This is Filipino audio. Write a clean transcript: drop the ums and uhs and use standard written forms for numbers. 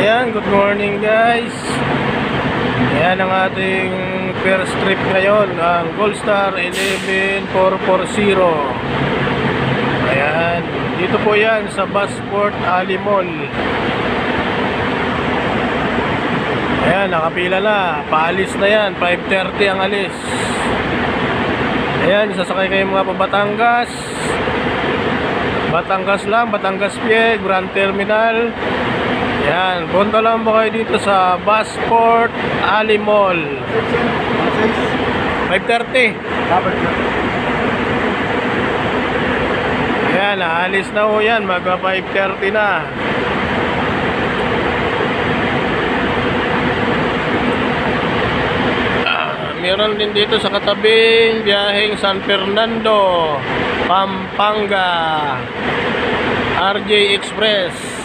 Ayan, good morning guys. Ayan ang ating first trip ngayon, ang Goldstar 11440. Ayan, dito po yan sa Busport Ali Mall. Ayan, nakapila na, paalis na yan, 5:30 ang alis. Ayan, sasakay kayo mga pa Batangas. Batangas lang, Batangas Pier, Grand Terminal. Yan, punta lang po kayo dito sa Busport Ali Mall. 5:30. Yan, aalis na po yan, magka 5:30 na. Meron din dito sa katabing biyaheng San Fernando, Pampanga, RJ Express.